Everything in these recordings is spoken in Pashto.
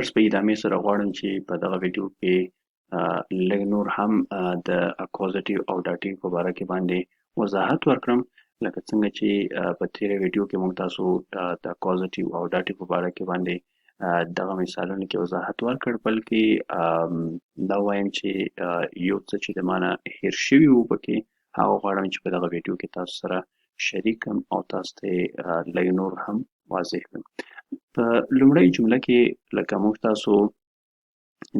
درس په ادامې سره غواړم چې په دغه ویډیو کې لږ نور هم د اکوزیټیو او داتیو په باره کې باندې وضاحت ورکړم، لکه څنګه چې په تیره ویډیو کې موږ تاسو د اکوزیټیو او داتیو په باره کې باندې دغه مثالونو کې وضاحت ورکړ، بلکې دا وایم چې یو څه چې د مانه هیر شوي وو پکې هغه غواړم چې په دغه ویډیو کې تاسو سره شریک کړم او تاسو ته لږ نور هم واضح کړم. په لومړۍ جمله کې لکه موږ تاسو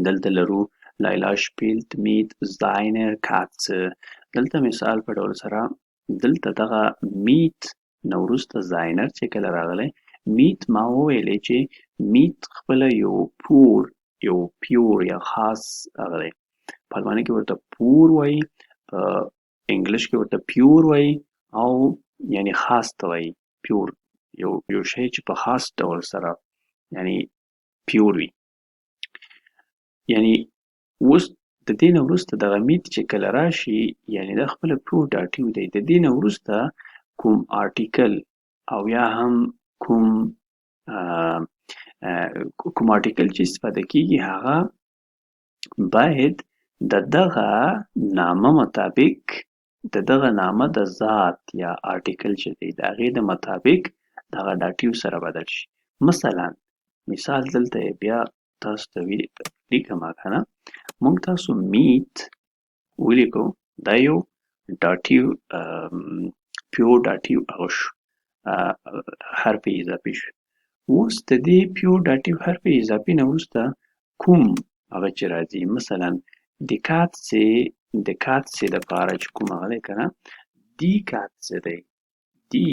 دلته لرو لیلا شپیلت میت زاینر کاتسه، دلته مثال په ډول سره دلته دغه میت نه وروسته زاینر چې کله راغلی میت ما وویلی چې میت خپله یو پیور یا خاص هغه دی، په الماني کې ورته پور وایي، په انګلیش کې ورته پیور وایي او یعنی خاص ته وایي پیور، یو شی چې په خاص ډول سره یعنی پیور وي. یعنی اوس د دې نه وروسته دغه میت چې کله راشي یعنی دا خپله پیور داتیو دی، د دې نه وروسته کوم آرټیکل او یا هم کوم آرټیکل چې استفاده کیږي هغه باید د دغه نامه مطابق د دغه نامه د ذات یا آرټیکل چې دی د هغې د مطابق دغه داتیو سره بدل شي. مثلا مثال دلته بیا تاسو ته لیکم که نه، موږ تاسو میت ولیکو، دا یو داتیو پیور داتیو هغه شو، حرف اضافي شو. اوس د دې پیور داتیو حرف اضافي نه وروسته کوم هغه چې راځي، مثلا د کاتسې دپاره چې کوم هغه دی که نه، دی کاتسه دی، دی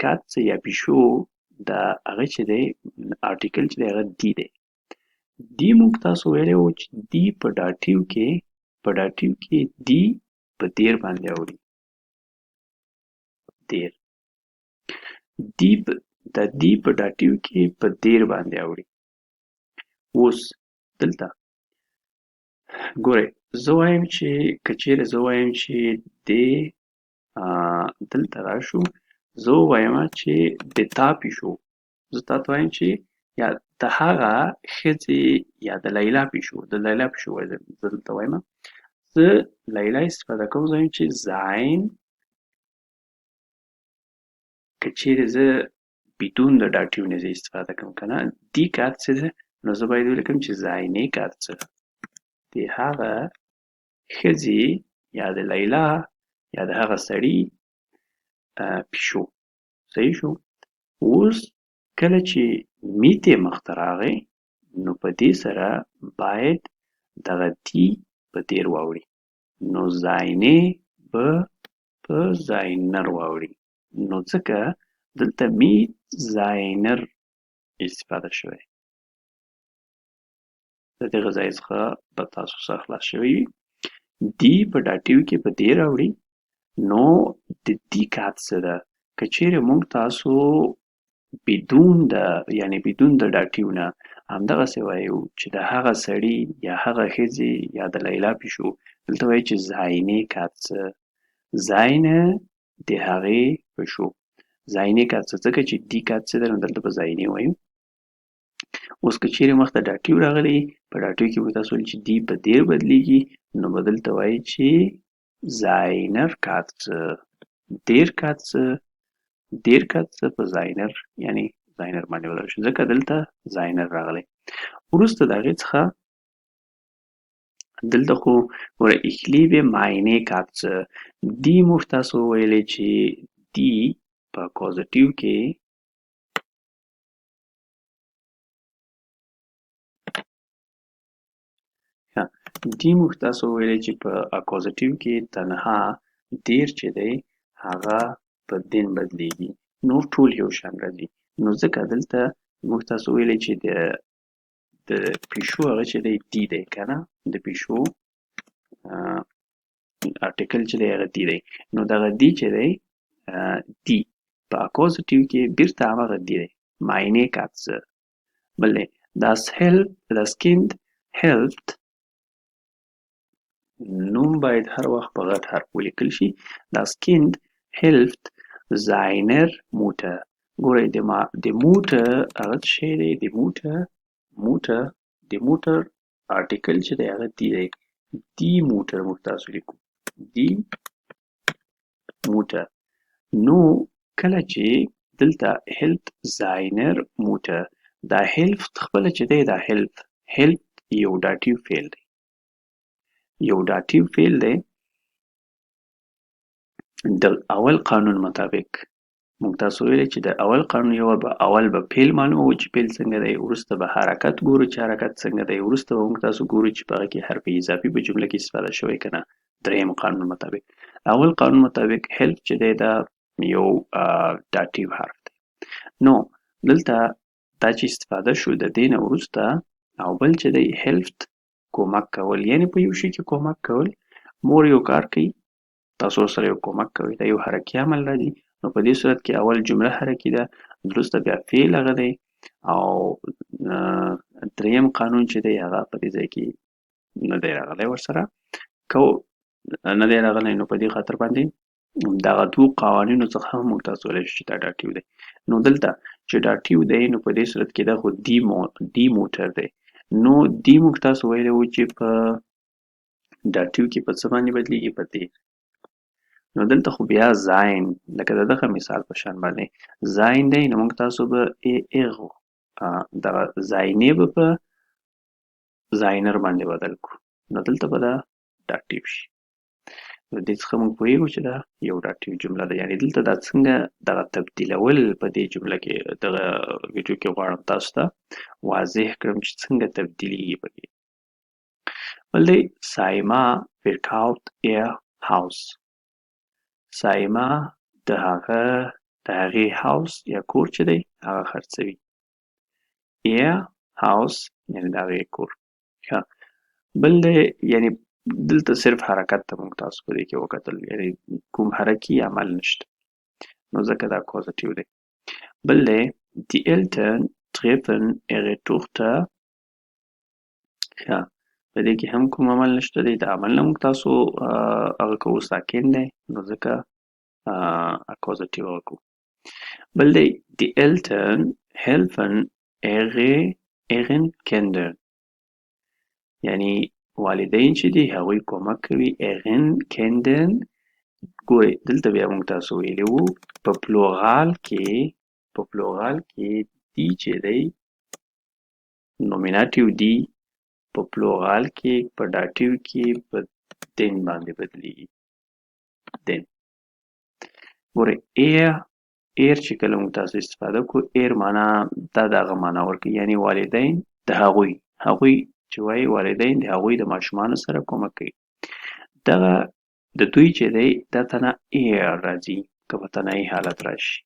کاتسه یا پیشو د هغه چې دی آرټیکل چې دی هغه دی دی. دی موږ تاسو ویلی وو چې دی په داتیو کې دی په دیر باندې اوړي، دیر د دی په داتیو کې په دیر باندې اوړي. اوس دلته ګورئ زه وایم چې که چیرې زه وایم چې دی دلته راشو، زه ووایم چې د تا پیشو، زه تا ته وایم چې یا د هغه ښځې یا د لیلا پیشو زه دلته وایم، زه لیلا استفاده کوم، زه وایم چې زاین، که چیرې زه بدون د داتیو نه زه استفاده کوم که نه، دی کاتسه ده نو زه باید ولیکم چې زاینې کاتسه، د هغه ښځې یا د لیلا یا د هغه سړي پیشو. صحیح شو. اوس کله چې میت یې مخته راغی نو په دې سره باید دغه دی په دیر واوړي، نو زاینې به په زاینر واوړي، نو ځکه دلته میت زاینر استفاده شوی، د دغه ځای څخه به تاسو څخه خلاص شوی وي. دی په داتیو کې په دیر راوړي، نو د دی کاتسه ده، که چیرې موږ تاسو بدون د داتیو نه همدغسې وایو چې د هغه سړي یا هغه ښځې یا د لیلا پیشو، دلته وایي چې زاینې کاتسه، زاینه د هغې پیشو، زاینې کاتسه، ځکه چې دی کاتسه ده نو دلته به زاینې وایو. اوس که چیرې مخته داتیو راغلی، په داتیو کې به تاسو ویل چې دی په دیر بدلیږي، نو به دلته وایي چې زاینر کاتسه، دیر کاتسه په زاینر یعنی زاینر باندې بدل شو، ځکه دلته زاینر راغلی. وروسته د هغې څخه دلته خو ګوره ich liebe meine Katze، دی موږ تاسو وویلی چې دی په اکوزیټیو کې په اکوزیټیو کې تنها دیر چې دی هغه په دین بدلیږي، نور ټول یو شان راځي، نو ځکه دلته موږ تاسو ویلی چې د پیشو هغه چې دی دی دی که نه، د پیشو آرټیکل چې دی هغه دی دی، نو دغه دی چې دی دی په اکوزیټیو کې بیرته همغه دی دی، meine Katze. بلې das Kind helft، نوم باید هر وخت په غټ حرف ولیکل شي. das Kind helft seiner Mutter، ګورئ د موټر هغه څه شی دی د موټر آرټیکل چې دی هغه دی دی موټر موږ تاسو لیکو دی موټر نو کله چې دلته هیلت زاینر موټر دا هیلفت خپله چې دی دا هیلفت یو داتیو فعل دی د اول قانون مطابق موږ تاسو ویلي چې د اول قانون اول به فعل معلوموو چې فعل څنګه دی وروسته به حرکت ګورو چې حرکت څنګه دی وروسته به موږ تاسو ګورو چې په هغه کې حرف اضافي په جمله کې استفاده شوی که نه دریم قانون مطابق اول قانون مطابق هیلپ چې دی دا یو داتیو حرف دی نو دلته دا چې استفاده شو د دې نه وروسته او بل چې دی هیلفت کومک کول یعنی په یو شي کې کومک کول مور یو کار کوي تاسو سره یو کومک کوي دا یو حرکي عمل راځي نو په دې صورت کې اول جمله حرکي ده وروسته بیا فعل هغه دی او دریم قانون چې دی هغه په دې ځای کې نه دی راغلی ورسره نه دی راغلی نو په دې خاطر باندې دغه دوو قوانینو څخه هم موږ تاسو ویلی شو چې دا داتیو دی نو دلته چې داتیو دی نو په دې صورت کې دا خو دی موټر دی نو دی موږ تاسو ویلی وو چې په داتیو کې په څه باندې بدلیږي په دې نو دلته خو بیا زاین لکه د دغه مثال په شان باندې زاین دی نو موږ تاسو به اغو دغه زاینې به په زاینر باندې بدل کړو نو دلته به دا داتیو شي نو دې څخه موږ پوهیږو چې دا یو داتیو جمله ده یعنې دلته دا څنګه دغه تبدیلول په دې جمله کې دغه ویډیو کې غواړم تاسو ته واضح کړم چې څنګه تبدیلیږي په کې بل دی سایما verkauft ihr Haus سایما د هغې هاوس یا کور چې دی هغه خرڅوي ihr Haus یعنې د هغې کور بل دی یعنې دلته صرف حرکت ته موږ تاسو په دې کې وکتل یعنې کوم حرکي عمل نشته نو ځکه دا کوزټیو دی بل دی die Eltern treffen ihre Tochter په دې کې هم کوم عمل نشته دی د عمل نه موږ تاسو هغه کوو ساکن دی نو ځکه کوزټیو هغه کوو بل دی die Eltern helfen ihren Kindern یعنی والدین چې دي هغوی کومک کوي ihren Kindern ګورئ دلته بیا موږ تاسو ویلي وو په پلورال کې دی چې دی نومیناتیو دی په پلورال کې په داتیو کې په دین باندې بدلیږي دین ګورئ ایر چې کله موږ تاسو استفاده کړو ایر معنا دا دغه معنا ورکوي یعنی والدین د هغوی چې وایي والدین د هغوی د ماشومانو سره کومک کوي دغه د دوی چې دی دا تنه ایر راځي که په تنهایي حالت راشي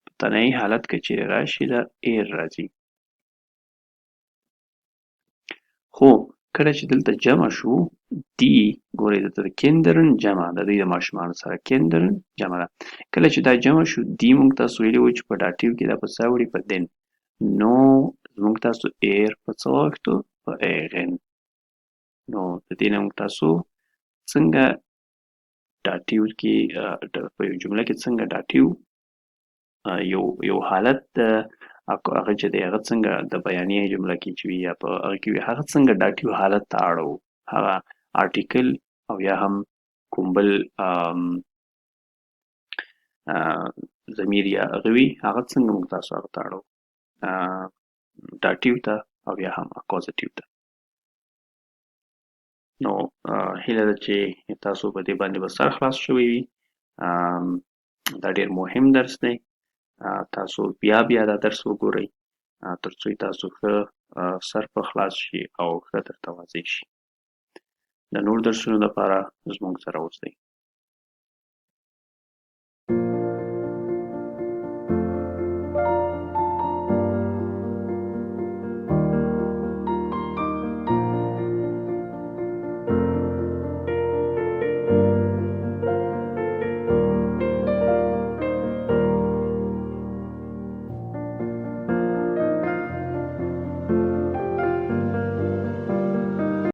په تنهایي حالت که چیرې راشي دا ایر راځي خو کله چې دلته جمع شو دی ګورئ دلته د کیندرن جمع د دوی د ماشومانو سره کیندرن جمع ده کله چې دا جمع شو دی موږ تاسو ویلي وو چې په داتیو کې دا په څه وړي په دین نو موږ تاسو ایر په څه وخت په ایغن نو د دې نه موږ تاسو څنګه داتیو کې په یو جمله کې څنګه داتیو یو حالت هغه چې دی هغه څنګه د بیانیې جمله کې چې وي یا په هغه کې وي هغه څنګه داتیو حالت ته اړو هغه آرټیکل او یا هم کوم بل ضمیر یا هغه وي هغه څنګه موږ تاسو هغه ته اړو داتیو ته او یا هم اکوزټیو ته نو هیله ده چې تاسو په دې باندې به سر خلاص شوی وي دا ډېر مهم درس دی تاسو بیا دا درس وګورئ تر څو تاسو ښه سر په خلاص شي او ښه درته واضح شي د نور درسونو لپاره زموږ سره اوسئ